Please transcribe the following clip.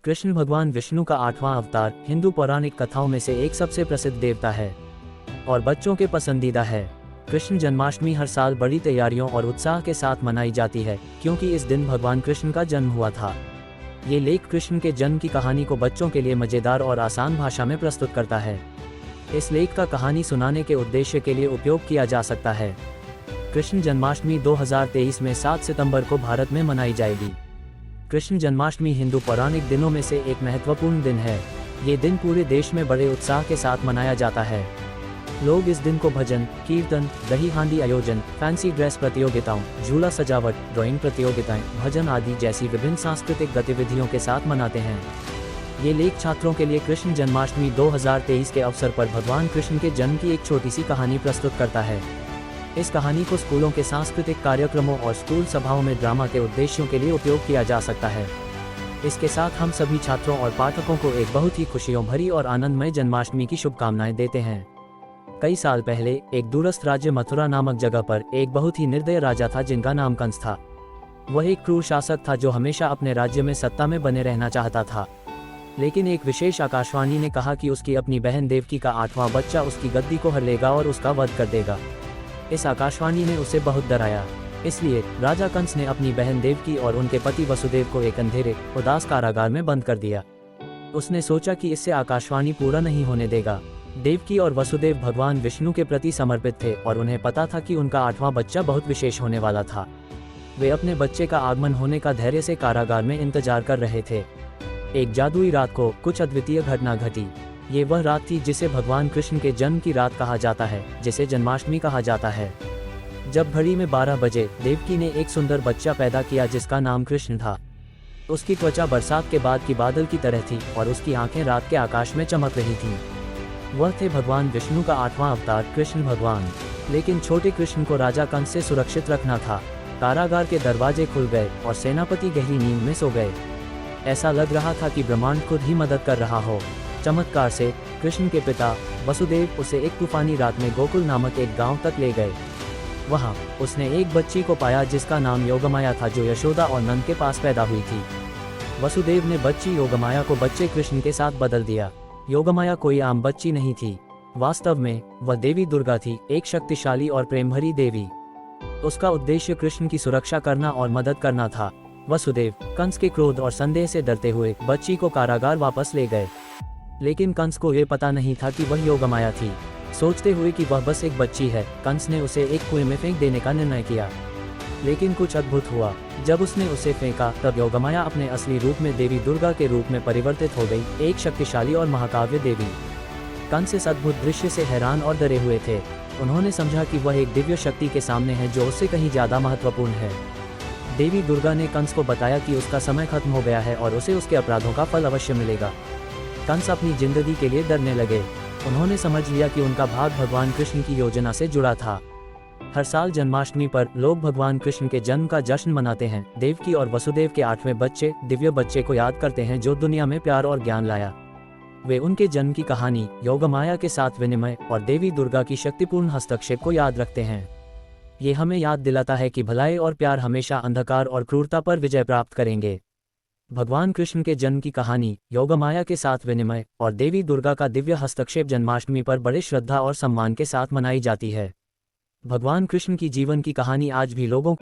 कृष्ण भगवान विष्णु का 8वां अवतार हिंदू पौराणिक कथाओं में से एक सबसे प्रसिद्ध देवता है और बच्चों के पसंदीदा है। कृष्ण जन्माष्टमी हर साल बड़ी तैयारियों और उत्साह के साथ मनाई जाती है क्योंकि इस दिन भगवान कृष्ण का जन्म हुआ था। ये लेख कृष्ण के जन्म की कहानी को बच्चों के लिए मजेदार और आसान भाषा में प्रस्तुत करता है। इस लेख का कहानी सुनाने के उद्देश्य के लिए उपयोग किया जा सकता है। कृष्ण जन्माष्टमी 2023 में 7 सितंबर को भारत में मनाई जाएगी। कृष्ण जन्माष्टमी हिंदू पौराणिक दिनों में से एक महत्वपूर्ण दिन है। ये दिन पूरे देश में बड़े उत्साह के साथ मनाया जाता है। लोग इस दिन को भजन, कीर्तन, दही हांडी आयोजन, फैंसी ड्रेस प्रतियोगिताओं, झूला सजावट, ड्राइंग प्रतियोगिताएं, भजन आदि जैसी विभिन्न सांस्कृतिक गतिविधियों के साथ मनाते हैं। ये लेख छात्रों के लिए कृष्ण जन्माष्टमी 2023 के अवसर पर भगवान कृष्ण के जन्म की एक छोटी सी कहानी प्रस्तुत करता है। इस कहानी को स्कूलों के सांस्कृतिक कार्यक्रमों और स्कूल सभाओं में ड्रामा के उद्देश्यों के लिए उपयोग किया जा सकता है। इसके साथ हम सभी छात्रों और पाठकों को एक बहुत ही खुशियों भरी और आनंदमय जन्माष्टमी की शुभकामनाएं देते हैं। कई साल पहले एक दूरस्थ राज्य मथुरा नामक जगह पर एक बहुत ही निर्दय राजा था जिनका नाम कंस था। वह एक क्रूर शासक था जो हमेशा अपने राज्य में सत्ता में बने रहना चाहता था। लेकिन एक विशेष आकाशवाणी ने कहा कि उसकी अपनी बहन देवकी का 8वां बच्चा उसकी गद्दी को हर लेगा और उसका वध कर देगा। इस आकाशवाणी ने उसे बहुत डराया। इसलिए राजा कंस ने अपनी बहन देवकी और उनके पति वसुदेव को एक अंधेरे, उदास कारागार में बंद कर दिया। उसने सोचा कि इससे आकाशवाणी पूरा नहीं होने देगा। देवकी और वसुदेव भगवान विष्णु के प्रति समर्पित थे और उन्हें पता था कि उनका 8वां बच्चा बहुत विशेष होने वाला था। वे अपने बच्चे का आगमन होने का धैर्य से कारागार में इंतजार कर रहे थे। एक जादुई रात को कुछ अद्वितीय घटना घटी। ये वह रात थी जिसे भगवान कृष्ण के जन्म की रात कहा जाता है, जिसे जन्माष्टमी कहा जाता है। जब घड़ी में 12 बजे देवकी ने एक सुंदर बच्चा पैदा किया जिसका नाम कृष्ण था। उसकी त्वचा बरसात के बाद की बादल की तरह थी और उसकी आंखें रात के आकाश में चमक रही थीं। वह थे भगवान विष्णु का 8वां अवतार कृष्ण भगवान। लेकिन छोटे कृष्ण को राजा कंस से सुरक्षित रखना था। कारागार के दरवाजे खुल गए और सेनापति गहरी नींद में सो गए। ऐसा लग रहा था कि ब्रह्मांड खुद ही मदद कर रहा हो। चमत्कार से कृष्ण के पिता वसुदेव उसे एक तूफानी रात में गोकुल नामक एक गांव तक ले गए। वहां उसने एक बच्ची को पाया जिसका नाम योगमाया था, जो यशोदा और नंद के पास पैदा हुई थी। वसुदेव ने बच्ची योगमाया को बच्चे कृष्ण के साथ बदल दिया। योगमाया कोई आम बच्ची नहीं थी। वास्तव में वह देवी दुर्गा थी, एक शक्तिशाली और प्रेमभरी देवी। उसका उद्देश्य कृष्ण की सुरक्षा करना और मदद करना था। वसुदेव कंस के क्रोध और संदेह से डरते हुए बच्ची को कारागार वापस ले गए। लेकिन कंस को यह पता नहीं था कि वह योगमाया थी। सोचते हुए कि वह बस एक बच्ची है, कंस ने उसे एक कुएं में फेंक देने का निर्णय किया। लेकिन कुछ अद्भुत हुआ। जब उसने उसे फेंका तब योगमाया अपने असली रूप में देवी दुर्गा के रूप में परिवर्तित हो गई, एक शक्तिशाली और महाकाव्य देवी। कंस इस अद्भुत दृश्य से हैरान और डरे हुए थे। उन्होंने समझा कि वह एक दिव्य शक्ति के सामने है जो उससे कहीं ज्यादा महत्वपूर्ण है। देवी दुर्गा ने कंस को बताया कि उसका समय खत्म हो गया है और उसे उसके अपराधों का फल अवश्य मिलेगा। कंस अपनी जिंदगी के लिए डरने लगे। उन्होंने समझ लिया कि उनका भाग भगवान कृष्ण की योजना से जुड़ा था। हर साल जन्माष्टमी पर लोग भगवान कृष्ण के जन्म का जश्न मनाते हैं। देवकी और वसुदेव के 8वें बच्चे, दिव्य बच्चे को याद करते हैं जो दुनिया में प्यार और ज्ञान लाया। वे उनके जन्म की कहानी, योगमाया के साथ विनिमय और देवी दुर्गा की शक्तिपूर्ण हस्तक्षेप को याद रखते हैं। ये हमें याद दिलाता है कि भलाई और प्यार हमेशा अंधकार और क्रूरता पर विजय प्राप्त करेंगे। भगवान कृष्ण के जन्म की कहानी, योगमाया के साथ विनिमय और देवी दुर्गा का दिव्य हस्तक्षेप जन्माष्टमी पर बड़े श्रद्धा और सम्मान के साथ मनाई जाती है। भगवान कृष्ण की जीवन की कहानी आज भी लोगों